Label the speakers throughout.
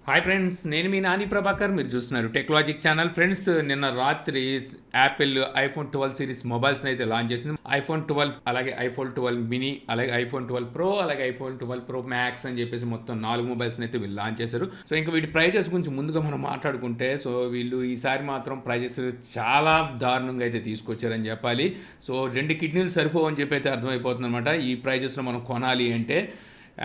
Speaker 1: Hi friends, నేను మీ నాని ప్రభాకర్. మీరు చూస్తున్నారు టెక్నాలజిక్ ఛానల్. ఫ్రెండ్స్, నిన్న రాత్రి యాపిల్ ఐఫోన్ 12 సిరీస్ మొబైల్స్ని అయితే లాంచ్ చేసింది. ఐఫోన్ 12, అలాగే ఐఫోన్ 12 మినీ, అలాగే ఐఫోన్ 12 ప్రో, అలాగే ఐఫోన్ 12 ప్రో మ్యాక్స్ అని చెప్పేసి మొత్తం 4 మొబైల్స్ని అయితే వీళ్ళు లాంచ్ చేశారు. సో ఇంకా వీటి ప్రైజెస్ గురించి ముందుగా మనం మాట్లాడుకుంటే, సో వీళ్ళు ఈసారి మాత్రం ప్రైజెస్ చాలా దారుణంగా అయితే తీసుకొచ్చారని చెప్పాలి. సో 2 కిడ్నీలు సరిపోవని చెప్పి అయితే అర్థమైపోతుంది అనమాట ఈ ప్రైజెస్లో మనం కొనాలి అంటే.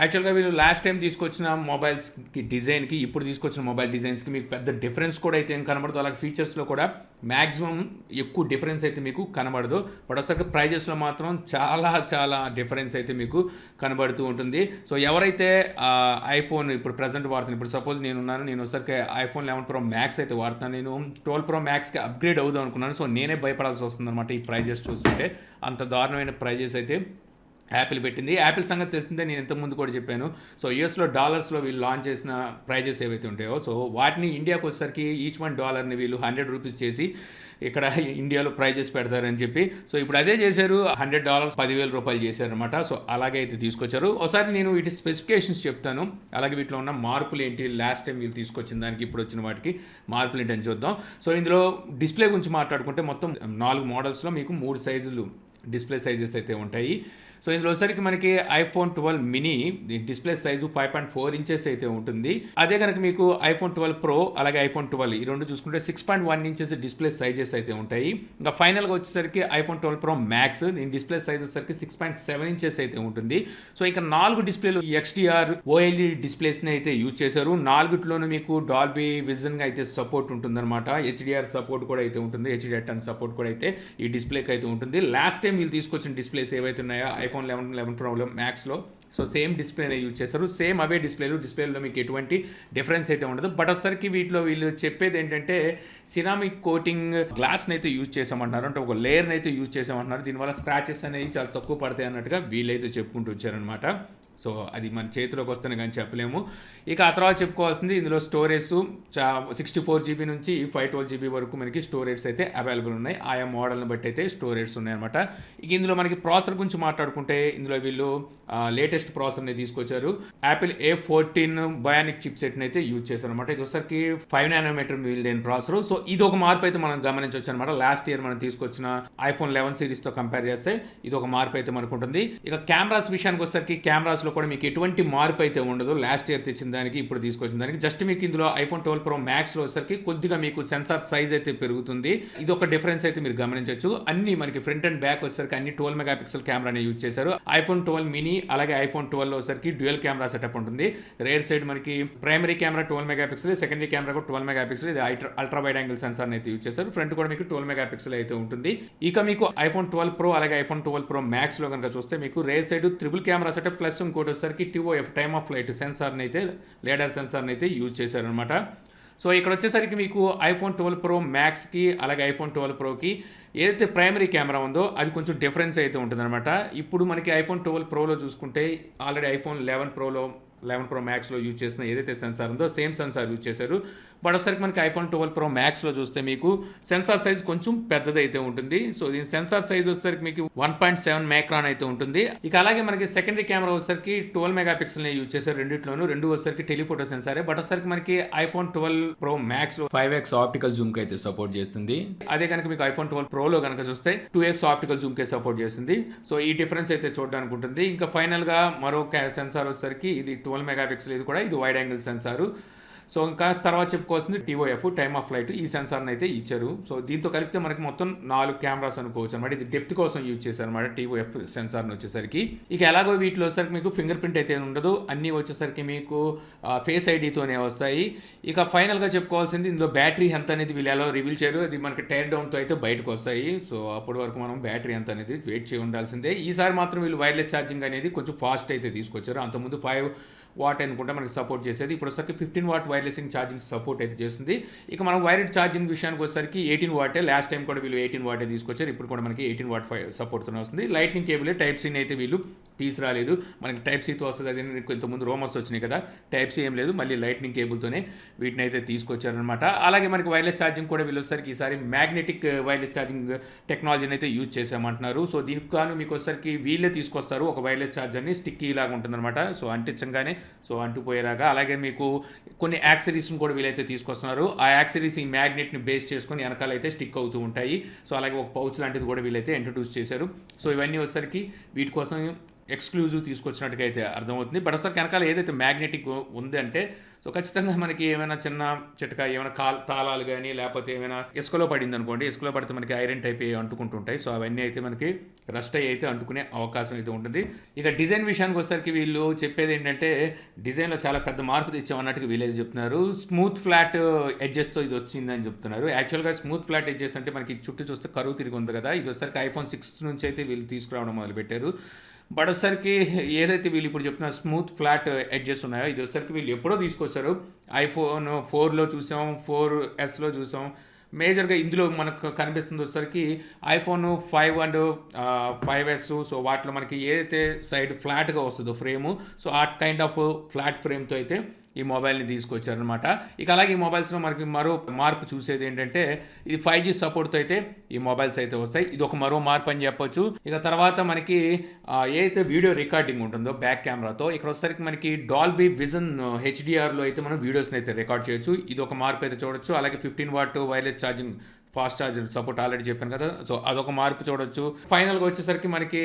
Speaker 1: యాక్చువల్గా వీళ్ళు లాస్ట్ టైం తీసుకొచ్చిన మొబైల్స్కి డిజైన్కి ఇప్పుడు తీసుకొచ్చిన మొబైల్ డిజైన్స్కి మీకు పెద్ద డిఫరెన్స్ కూడా అయితే ఏం కనబడదు. అలాగే ఫీచర్స్లో కూడా మ్యాక్సిమం ఎక్కువ డిఫరెన్స్ అయితే మీకు కనబడదు. బట్ ఒకసారి ప్రైజెస్లో మాత్రం చాలా డిఫరెన్స్ అయితే మీకు కనబడుతూ ఉంటుంది. సో ఎవరైతే ఐఫోన్ ఇప్పుడు ప్రజెంట్ వాడుతున్నాను, ఇప్పుడు సపోజ్ నేను ఒకసారికి ఐఫోన్ 11 ప్రో మ్యాక్స్ అయితే వాడుతున్నాను. నేను 12 ప్రో మ్యాక్స్కి అప్గ్రేడ్ అవుదాం అనుకున్నాను. సో నేనే భయపడాల్సి వస్తుంది అనమాట ఈ ప్రైజెస్ చూస్తుంటే. అంత దారుణమైన ప్రైజెస్ అయితే యాపిల్ పెట్టింది. యాపిల్ సంగతి తెలిసిందే, నేను ఇంతకుముందు కూడా చెప్పాను. సో యూఎస్లో డాలర్స్లో వీళ్ళు లాంచ్ చేసిన ప్రైజెస్ ఏవైతే ఉంటాయో, సో వాటిని ఇండియాకి వచ్చేసరికి ఈచ్ $1 వీళ్ళు 100 రూపీస్ చేసి ఇక్కడ ఇండియాలో ప్రైజెస్ పెడతారని చెప్పి. సో ఇప్పుడు అదే చేశారు, $100 10,000 చేశారనమాట. సో అలాగే అయితే తీసుకొచ్చారు. ఒకసారి నేను వీటి స్పెసిఫికేషన్స్ చెప్తాను, అలాగే వీటిలో ఉన్న మార్పులు ఏంటి, లాస్ట్ టైం వీళ్ళు తీసుకొచ్చిన దానికి ఇప్పుడు వచ్చిన వాటికి మార్పులు ఏంటి అని చూద్దాం. సో ఇందులో డిస్ప్లే గురించి మాట్లాడుకుంటే మొత్తం 4 మోడల్స్లో మీకు 3 సైజులు డిస్ప్లే సైజెస్ అయితే ఉంటాయి. సో ఇందులో వచ్చరికి మనకి iPhone 12 mini display size 5.4 inches అయితే ఉంటుంది. అదే కనుక మీకు ఐఫోన్ 12 ప్రో, అలాగే ఐఫోన్ 12 ఈ రెండు చూసుకుంటే 6.1 ఇంచెస్ డిస్ప్లే సైజెస్ అయితే ఉంటాయి. ఇంకా ఫైనల్గా వచ్చేసరికి ఐఫోన్ 12 ప్రో మ్యాక్స్ దీని డిస్ప్లే సైజ్ వచ్చేసరికి 6.7 ఇంచెస్ అయితే ఉంటుంది. సో ఇంకా 4 డిస్ప్లేలు XDR OLED డిస్ప్లేస్ని అయితే యూజ్ చేశారు. 4లోనూ మీకు డాల్బీ విజన్గా అయితే సపోర్ట్ ఉంటుందన్నమాట. HDR సపోర్ట్ కూడా అయితే ఉంటుంది, HDR10 సపోర్ట్ కూడా అయితే ఈ డిస్ప్లేకి అయితే ఉంటుంది. లాస్ట్ టైం వీళ్ళు తీసుకొచ్చిన డిస్ప్లేస్ ఏవైతే ఉన్నాయో ఐఫోన్ 11 ప్రో మ్యాక్స్లో, సో సేమ్ డిస్ప్లేనే యూజ్ చేస్తారు. సేమ్ అవే డిస్ప్లేలో మీకు ఎటువంటి డిఫరెన్స్ అయితే ఉండదు. బట్ ఒకసారికి వీళ్ళు చెప్పేది ఏంటంటే సిరామిక్ కోటింగ్ గ్లాస్ని అయితే యూజ్ చేసామంటున్నారు, అంటే ఒక లేయర్ని అయితే యూజ్ చేసామంటున్నారు. దీనివల్ల స్క్రాచెస్ అనేవి చాలా తక్కువ పడతాయి అన్నట్టుగా వీళ్ళైతే చెప్పుకుంటూ వచ్చారనమాట. సో అది మన చేతిలోకి వస్తేనే కానీ చెప్పలేము. ఇక ఆ తర్వాత చెప్పుకోవాల్సింది, ఇందులో స్టోరేజ్ 64 GB నుంచి 512 GB వరకు మనకి స్టోరేజ్ అయితే అవైలబుల్ ఉన్నాయి. ఆయా మోడల్ని బట్టి అయితే స్టోరేజ్ ఉన్నాయన్నమాట. ఇక ఇందులో మనకి ప్రాసెసర్ గురించి మాట్లాడుకుంటే, ఇందులో వీళ్ళు లేటెస్ట్ ప్రాసెసర్ని తీసుకొచ్చారు. యాపిల్ A14 బయానిక్ చిప్ సెట్ని అయితే యూజ్ చేశారు అనమాట. ఇది ఒకసారికి 5 nm వీల్డైన ప్రాసెసర్. సో ఇది ఒక మార్పు అయితే మనం గమనించవచ్చు అనమాట. లాస్ట్ ఇయర్ మనం తీసుకొచ్చిన ఐఫోన్ 11 సిరీస్తో కంపేర్ చేస్తే ఇది ఒక మార్పు అయితే మనకు ఉంటుంది. ఇక కెమెరాస్ విషయానికి వచ్చేసరికి కెమెరాస్లో కూడా మీకు ఎటువంటి మార్పు అయితే ఉండదు. లాస్ట్ ఇయర్ తెచ్చిన దానికి ఇప్పుడు తీసుకొచ్చిన దానికి జస్ట్ మీకు ఇందులో ఐఫోన్ 12 ప్రో మ్యాక్స్లో వచ్చేసరికి కొద్దిగా మీకు సెన్సార్ సైజ్ అయితే పెరుగుతుంది. ఇది ఒక డిఫరెన్స్ అయితే మీరు గమనించవచ్చు. అన్ని మనకి ఫ్రంట్ అండ్ బ్యాక్ వచ్చేసరికి అన్ని 12 మెగాపిక్సెల్ కెమెరాని యూజ్ చేశారు. ఐఫోన్ 12 మినీ అలాగే ఐఫోన్ 12 వచ్చేసరికి డ్యూయల్ కెమెరా సెటప్ ఉంటుంది. రేర్ సైడ్ మనకి primary camera 12 megapixel, secondary camera కూడా 12 మెగాపిక్సెల్. ఇది అల్ట్రా వైడ్ యాంగిల్ సెన్సార్ అయితే యూజ్ చేశారు. ఫ్రంట్ కూడా మీకు 12 మెగాపిక్సెల్ అయితే ఉంటుంది. ఇక మీకు ఐఫోన్ 12 ప్రో అలాగే ఐఫోన్ 12 ప్రో మ్యాక్స్లో కనుక చూస్తే మీకు rare side triple camera setup plus ఇంకోటి వచ్చేసరికి TOF టైమ్ ఆఫ్ ఫ్లైట్ సెన్సార్ని అయితే లేడర్ సెన్సార్ని అయితే యూజ్ చేశారనమాట. సో ఇక్కడ వచ్చేసరికి మీకు ఐఫోన్ 12 ప్రో మ్యాక్స్కి అలాగే ఐఫోన్ 12 ప్రోకి ఏదైతే ప్రైమరీ కెమెరా ఉందో అది కొంచెం డిఫరెన్స్ అయితే ఉంటుందన్నమాట. ఇప్పుడు మనకి ఐఫోన్ 12 ప్రోలో చూసుకుంటే ఆల్రెడీ ఐఫోన్ 11 ప్రో మ్యాక్స్లో యూజ్ చేసిన ఏదైతే సెన్సార్ ఉందో సేమ్ సెన్సార్ యూజ్ చేశారు. బట్ ఒకసారికి మనకి ఐఫోన్ 12 ప్రో మ్యాక్స్లో చూస్తే మీకు సెన్సార్ సైజ్ కొంచెం పెద్దదైతే ఉంటుంది. సో దీని సెన్సార్ సైజ్ వచ్చేసరికి మీకు 1.7 మైక్రాన్ అయితే ఉంటుంది. ఇక అలాగే మనకి సెకండరీ కెమెరా వచ్చేసరికి 12 మెగాపిక్సెల్ని యూజ్ చేశారు రెండిట్లోనూ. రెండు వచ్చేసరికి టెలిఫోటో సెన్సారే. బట్ ఒకసారికి మనకి ఐఫోన్ 12 ప్రో మ్యాక్స్లో 5x ఆప్టికల్ జూమ్కి అయితే సపోర్ట్ చేస్తుంది. అదే కనుక మీకు ఐఫోన్ 12 ప్రోలో కనుక చూస్తే 2x ఆప్టికల్ జూమ్కే సపోర్ట్ చేస్తుంది. సో ఈ డిఫరెన్స్ అయితే చూడడానికి ఉంటుంది. ఇంకా ఫైనల్గా మరో సెన్సార్ వచ్చేసరికి ఇది 12 మెగాపిక్సెల్, ఇది కూడా ఇది వైడ్ యాంగిల్ సెన్సారు. సో ఇంకా తర్వాత చెప్పుకోవాల్సింది TOF టైమ్ ఆఫ్ ఫ్లైట్, ఈ సెన్సార్ని అయితే ఇచ్చారు. సో దీంతో కలిపితే మనకి మొత్తం 4 కెమెరాస్ అనుకోవచ్చు అనమాట. ఇది డెప్త్ కోసం యూజ్ చేశారు అనమాట TOF సెన్సార్ని వచ్చేసరికి. ఇక ఎలాగో వీటిలో వచ్చేసరికి మీకు ఫింగర్ ప్రింట్ అయితే ఉండదు, అన్నీ వచ్చేసరికి మీకు ఫేస్ ఐడితోనే వస్తాయి. ఇక ఫైనల్గా చెప్పుకోవాల్సింది, ఇందులో బ్యాటరీ ఎంత అనేది వీళ్ళు ఎలా రివీల్ చేయరు, అది మనకి టైర్ డౌన్తో అయితే బయటకు వస్తాయి. సో అప్పటి వరకు మనం బ్యాటరీ ఎంత అనేది వెయిట్ చేయి ఉండాల్సిందే. ఈసారి మాత్రం వీళ్ళు వైర్లెస్ ఛార్జింగ్ అనేది కొంచెం ఫాస్ట్ అయితే తీసుకొచ్చారు. అంతకుముందు 5 వాట్ అనుకుంటే మనకి సపోర్ట్ చేసేది, ఇప్పుడు వచ్చేసరికి 15 వాట్ వైర్లెసింగ్ ఛార్జింగ్ సపోర్ట్ అయితే చేస్తుంది. ఇక మనం వైర్డ్ ఛార్జింగ్ విషయానికి వచ్చేసరికి 18 వాటే. లాస్ట్ టైం కూడా వీళ్ళు 18 వాటే తీసుకొచ్చారు. ఇప్పుడు కూడా మనకి 18 వాట్ సపోర్ట్తోనే వస్తుంది. లైట్నింగ్ కేబుల్ టైప్ C అయితే వీళ్ళు తీసుకురాలేదు. మనకి టైప్ సీతో వస్తుంది అది కొంతమంది రోమర్స్ వచ్చినాయి కదా, టైప్ సి ఏం లేదు, మళ్ళీ లైట్నింగ్ కేబుల్తోనే వీటిని అయితే తీసుకొచ్చారనమాట. అలాగే మనకి వైర్లెస్ ఛార్జింగ్ కూడా వీళ్ళొసరికి ఈసారి మ్యాగ్నెటిక్ వైర్లెస్ ఛార్జింగ్ టెక్నాలజీని అయితే యూజ్ చేసామంటున్నారు. సో దీనికి గాను మీకు వచ్చరికి వీళ్ళే తీసుకొస్తారు ఒక వైర్లెస్ ఛార్జర్ని, స్టిక్కీ లాగా ఉంటుందన్నమాట. సో అంటించగానే సో అంటుపోయేలాగా. అలాగే మీకు కొన్ని యాక్సరీస్ని కూడా వీళ్ళైతే తీసుకొస్తున్నారు. ఆ యాక్సరీస్ ఈ మ్యాగ్నెట్ని బేస్ చేసుకొని వెనకాల అయితే స్టిక్ అవుతూ ఉంటాయి. సో అలాగే ఒక పౌచ్ లాంటిది కూడా వీళ్ళైతే ఇంట్రడ్యూస్ చేశారు. సో ఇవన్నీ వచ్చరికి వీటి కోసం ఎక్స్క్లూజివ్ తీసుకొచ్చినట్టుగా అయితే అర్థమవుతుంది. బట్ అసలు వెనకాల ఏదైతే మ్యాగ్నెటిక్ ఉందంటే సో ఖచ్చితంగా మనకి ఏమైనా చిన్న చిటక ఏమైనా తాళాలు కానీ లేకపోతే ఏమైనా ఇసుకలో పడింది అనుకోండి, ఇసుకలో పడితే మనకి ఐరన్ టైప్ అంటుకుంటుంటాయి. సో అవన్నీ అయితే మనకి రస్ట్ అయ్యి అయితే అంటుకునే అవకాశం అయితే ఉంటుంది. ఇక డిజైన్ విషయానికి వచ్చేసరికి వీళ్ళు చెప్పేది ఏంటంటే డిజైన్లో చాలా పెద్ద మార్పు తెచ్చామన్నట్టుగా వీళ్ళైతే చెప్తున్నారు. స్మూత్ ఫ్లాట్ ఎడ్జెస్తో ఇది వచ్చిందని చెప్తున్నారు. యాక్చువల్గా స్మూత్ ఫ్లాట్ ఎడ్జెస్ అంటే మనకి చుట్టూ చూస్తే కరువు తిరిగి ఉంది కదా, ఇది వచ్చేసరికి iPhone 6 నుంచి అయితే వీళ్ళు తీసుకురావడం మొదలుపెట్టారు. బట్ వచ్చేసరికి ఏదైతే వీళ్ళు ఇప్పుడు చెప్తున్న స్మూత్ ఫ్లాట్ ఎడ్జెస్ ఉన్నాయో ఇది వచ్చేసరికి వీళ్ళు ఎప్పుడో తీసుకొచ్చారు. iPhone 4లో చూసాం, 4S చూసాం. మేజర్గా ఇందులో మనకు కనిపిస్తుంది వచ్చేసరికి iPhone 5 అండ్ 5S. సో వాటిలో మనకి ఏదైతే సైడ్ ఫ్లాట్గా వస్తుందో ఫ్రేము, సో ఆ కైండ్ ఆఫ్ ఫ్లాట్ ఫ్రేమ్తో అయితే ఈ మొబైల్ని తీసుకొచ్చారనమాట. ఇక అలాగే ఈ మొబైల్స్లో మనకి మరో మార్పు చూసేది ఏంటంటే ఇది 5G సపోర్ట్తో అయితే ఈ మొబైల్స్ అయితే వస్తాయి. ఇది ఒక మరో మార్పు అని చెప్పొచ్చు. ఇక తర్వాత మనకి ఏదైతే వీడియో రికార్డింగ్ ఉంటుందో బ్యాక్ కెమెరాతో ఇక్కడ వచ్చేసరికి మనకి డాల్బీ విజన్ HDRలో అయితే మనం వీడియోస్ని అయితే రికార్డ్ చేయొచ్చు. ఇది ఒక మార్పు అయితే చూడొచ్చు. అలాగే 15 what wireless charging fast charger support already చెప్పాను కదా, సో అదొక మార్పు చూడొచ్చు. ఫైనల్గా వచ్చేసరికి మనకి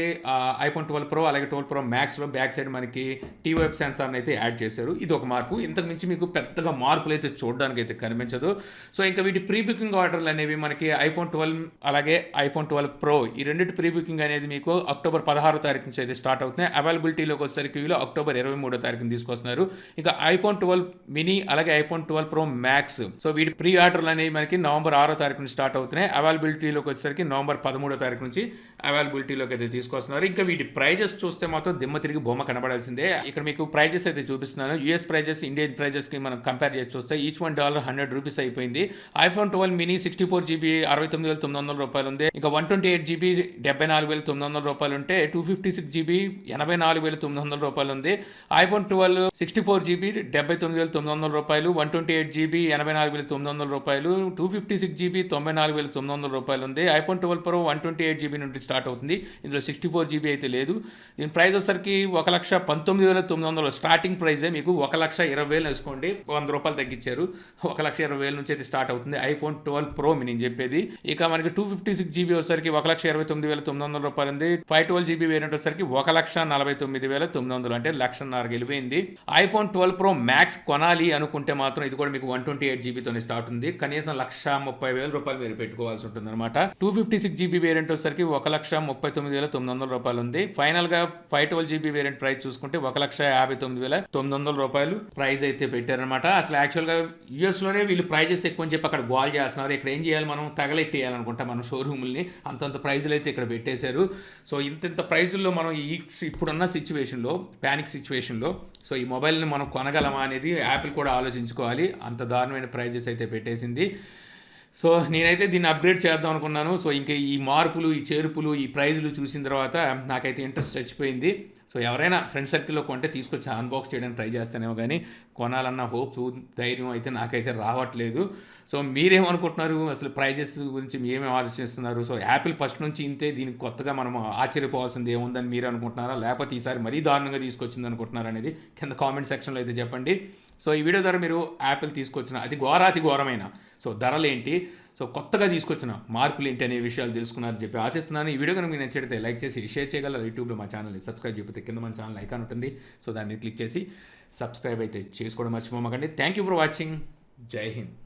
Speaker 1: iPhone 12 Pro అలాగే 12 Pro Maxలో బ్యాక్ సైడ్ మనకి TOF సెన్సార్ని అయితే యాడ్ చేశారు. ఇది ఒక మార్పు. ఇంతకు మించి మీకు పెద్దగా మార్పులు అయితే చూడడానికి అయితే కనిపించదు. సో ఇంకా వీటి ప్రీ బుకింగ్ ఆర్డర్లు అనేవి మనకి iPhone 12 అలాగే iPhone 12 Pro ఈ రెండింటి ప్రీ బుకింగ్ అనేది మీకు అక్టోబర్ 16వ తారీఖు నుంచి అయితే స్టార్ట్ అవుతున్నాయి. అవైలబిలిటీలోకి వచ్చేసరికి వీళ్ళు అక్టోబర్ 23వ తారీఖుని తీసుకొస్తున్నారు. ఇక iPhone 12 mini అలాగే iPhone 12 Pro Max సో వీటి ప్రీ ఆర్డర్లు అనేవి మనకి నవంబర్ 6వ తారీఖు నుంచి స్టార్ట్ అవుతున్నాయి. అవైలబిలిటీలోకి వచ్చేసరికి నవంబర్ 13వ తారీఖు నుంచి అవైలబిలిటీలోకి అయితే తీసుకొస్తున్నారు. ఇంకా వీటి ప్రైజెస్ చూస్తే మాత్రం దిమ్మ తిరిగి బొమ్మ కనబడాల్సిందే. ఇక్కడ మీకు ప్రైజెస్ అయితే చూపిస్తున్నాను. US ప్రైజెస్ ఇండియన్ ప్రైజెస్ కి మనం కంపేర్ చేసి చూస్తే ఈచ్ $1 100 అయిపోయింది. iPhone 12 mini 64GB $69,900 ఉంది. ఇంకా 128GB $74,900 ఉంటే 256GB $84,900 ఉంది. iPhone 12 64GB $79,900, 128GB $84,900, 256GB $94,900 ఉంది. iPhone 12 Pro 128GB నుండి స్టార్ట్ అవుతుంది. ఇందులో 64GB అయితే లేదు. దీని ప్రైస్ వచ్చేసరికి 1,19,900 స్టార్టింగ్ ప్రైజే. మీకు 1,20,000 వేసుకోండి, $100 తగ్గించారు. 1,20,000 నుంచి అయితే స్టార్ట్ అవుతుంది iPhone 12 Pro mini నేను చెప్పేది. ఇక మనకి 256GB వచ్చేసరికి 1,29,900 ఉంది. 512GB వేరియంట్ వచ్చేసరికి 1,49,900 అంటే 1,50,000 వెళ్ళిపోయింది. iPhone 12 Pro Max కొనాలి అనుకుంటే మాత్రం ఇది కూడా మీకు 128GBతోనే స్టార్ట్ ఉంది. కనీసం $1,30,000 మీరు పెట్టుకోవాల్సి ఉంటుంది అనమాట. 256GB వేరియంట్ వచ్చేసరికి $1,39,900 ఉంది. ఫైనల్ గా 512GB వేరియంట్ ప్రైస్ చూసుకుంటే $1,59,900 ప్రైస్ అయితే పెట్టారనమాట. అసలు యాక్చువల్ గా యూఎస్ లోనే వీళ్ళు ప్రైజెస్ ఎక్కువ అని చెప్పి అక్కడ గోల్ చేస్తున్నారు. ఇక్కడ ఏం చేయాలి, మనం తగలెట్టేయాలనుకుంటా మన షోరూముల్ని, అంతంత ప్రైజులు అయితే ఇక్కడ పెట్టేశారు. సో ఇంత ప్రైజుల్లో మనం ఇప్పుడున్న సిచ్యువేషన్లో, ప్యానిక్ సిచ్యువేషన్లో సో ఈ మొబైల్ని మనం కొనగలమా అనేది యాపిల్ కూడా ఆలోచించుకోవాలి. అంత దారుణమైన ప్రైజెస్ అయితే పెట్టేసింది. సో నేనైతే దీన్ని అప్గ్రేడ్ చేద్దాం అనుకున్నాను. సో ఇంకా ఈ మార్పులు, ఈ చేర్పులు, ఈ ప్రైజులు చూసిన తర్వాత నాకైతే ఇంట్రెస్ట్ చచ్చిపోయింది. సో ఎవరైనా ఫ్రెండ్ సర్కిల్లో కొంటే తీసుకొచ్చి అన్బాక్స్ చేయడానికి ట్రై చేస్తానేమో, కానీ కొనాలన్న హోప్స్, ధైర్యం అయితే నాకైతే రావట్లేదు. సో మీరేమనుకుంటున్నారు, అసలు ప్రైజెస్ గురించి ఏమేమి ఆలోచిస్తున్నారు? సో యాపిల్ ఫస్ట్ నుంచి ఇంతే, దీనికి కొత్తగా మనం ఆశ్చర్యపోవాల్సింది ఏముందని మీరు అనుకుంటున్నారా, లేకపోతే ఈసారి మరీ దారుణంగా తీసుకొచ్చింది అనుకుంటున్నారా అనేది కింద కామెంట్ సెక్షన్లో అయితే చెప్పండి. సో ఈ వీడియో ద్వారా మీరు యాపిల్ తీసుకొచ్చిన అతి ఘోరమైన సో ధరలేంటి, సో కొత్తగా తీసుకొచ్చిన మార్పులు ఏంటి అనే విషయాలు తెలుసుకున్నారని చెప్పి ఆశిస్తున్నాను. ఈ వీడియో కనుక మీకు నచ్చితే లైక్ చేసి షేర్ చేయగలరు. యూట్యూబ్లో మా ఛానల్ని సబ్స్క్రైబ్ చేయకపోతే కింద మన ఛానల్ ఐకాన్ ఉంటుంది, సో దాన్ని క్లిక్ చేసి సబ్స్క్రైబ్ అయితే చేసుకోవడం మర్చిపోమకండి. Thank you for watching. జై హింద్.